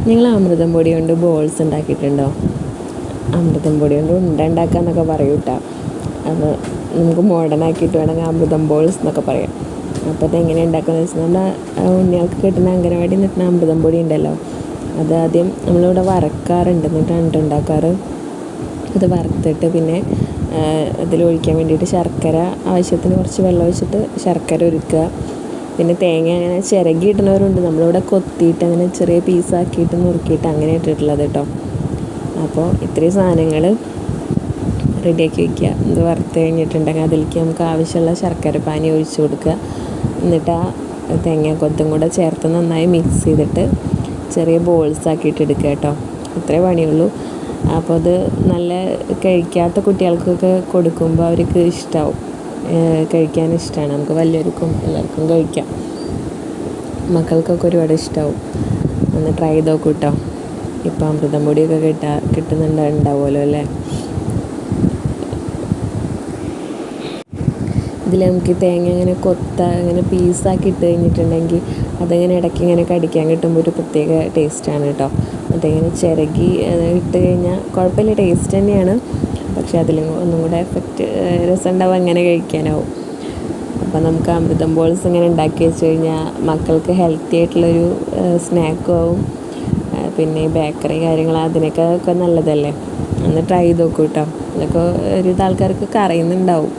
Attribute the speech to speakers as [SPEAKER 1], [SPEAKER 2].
[SPEAKER 1] നിങ്ങൾ അമൃതം പൊടി കൊണ്ട് ബോൾസ് ഉണ്ടാക്കിയിട്ടുണ്ടോ? അമൃതം പൊടി കൊണ്ട് ഉണ്ട ഉണ്ടാക്കാന്നൊക്കെ പറയും കേട്ടോ. അത് നമുക്ക് മോഡേൺ ആക്കിയിട്ട് വേണമെങ്കിൽ അമൃതം ബോൾസ് എന്നൊക്കെ പറയാം. അപ്പോൾ അതെങ്ങനെ ഉണ്ടാക്കുകയെന്ന് വെച്ചാൽ നമ്മുടെ ഉണ്ണികൾക്ക് കിട്ടുന്ന അംഗനവാടി കിട്ടുന്ന അമൃതം പൊടി ഉണ്ടല്ലോ, അത് ആദ്യം നമ്മളിവിടെ വറക്കാറുണ്ട്, എന്നിട്ടാണ് ഉണ്ടാക്കാറ്. അത് വറുത്തിട്ട് പിന്നെ അതിലൊഴിക്കാൻ വേണ്ടിയിട്ട് ശർക്കര ആവശ്യത്തിന് കുറച്ച് വെള്ളം ഒഴിച്ചിട്ട് ശർക്കര ഉരുക്കുക. പിന്നെ തേങ്ങ അങ്ങനെ ചിരകി ഇടുന്നവരുണ്ട്, നമ്മളിവിടെ കൊത്തിയിട്ട് അങ്ങനെ ചെറിയ പീസാക്കിയിട്ട് നുറുക്കിയിട്ട് അങ്ങനെ ഇട്ടിട്ടുള്ളത് കേട്ടോ. അപ്പോൾ ഇത്രയും സാധനങ്ങൾ റെഡിയാക്കി വയ്ക്കുക. ഇത് വറുത്ത് കഴിഞ്ഞിട്ടുണ്ടെങ്കിൽ അതിലേക്ക് നമുക്ക് ആവശ്യമുള്ള ശർക്കര പാനി ഒഴിച്ച് കൊടുക്കുക. എന്നിട്ട് ആ തേങ്ങാക്കൊത്തും കൂടെ ചേർത്ത് നന്നായി മിക്സ് ചെയ്തിട്ട് ചെറിയ ബോൾസ് ആക്കിയിട്ട് എടുക്കുക കേട്ടോ. ഇത്രേ പണിയുള്ളൂ. അപ്പോൾ അത് നല്ല കഴിക്കാത്ത കുട്ടികൾക്കൊക്കെ കൊടുക്കുമ്പോൾ അവർക്ക് ഇഷ്ടമാവും, കഴിക്കാൻ ഇഷ്ടമാണ്. നമുക്ക് വലിയവർക്കും എല്ലാവർക്കും കഴിക്കാം, മക്കൾക്കൊക്കെ ഒരുപാട് ഇഷ്ടമാവും. ഒന്ന് ട്രൈ ചെയ്ത് നോക്കൂ കേട്ടോ. ഇപ്പോൾ അമൃതം പൊടിയൊക്കെ കിട്ടുന്നുണ്ടാവുമല്ലോ അല്ലേ. ഇതിൽ നമുക്ക് തേങ്ങ അങ്ങനെ അങ്ങനെ പീസാക്കി ഇട്ട് കഴിഞ്ഞിട്ടുണ്ടെങ്കിൽ അതങ്ങനെ ഇടയ്ക്ക് ഇങ്ങനെ കടിക്കാൻ കിട്ടുമ്പോൾ ഒരു പ്രത്യേക ടേസ്റ്റാണ് കേട്ടോ. അതിങ്ങനെ ചിരകി ഇട്ട് കഴിഞ്ഞാൽ കുഴപ്പമില്ല, ടേസ്റ്റ് തന്നെയാണ്. പക്ഷേ അതിൽ ഒന്നും കൂടെ രസം ഉണ്ടാവും, അങ്ങനെ കഴിക്കാനാവും. അപ്പോൾ നമുക്ക് അമൃതം ബോൾസ് ഇങ്ങനെ ഉണ്ടാക്കി വെച്ച് കഴിഞ്ഞാൽ മക്കൾക്ക് ഹെൽത്തി ആയിട്ടുള്ളൊരു സ്നാക്കും ആവും. പിന്നെ ഈ ബേക്കറി കാര്യങ്ങൾ അതിനൊക്കെ നല്ലതല്ലേ. ഒന്ന് ട്രൈ ചെയ്ത് നോക്കൂ കേട്ടോ. അതൊക്കെ ഒരുവിധ ആൾക്കാർക്കൊക്കെ അറിയുന്നുണ്ടാവും.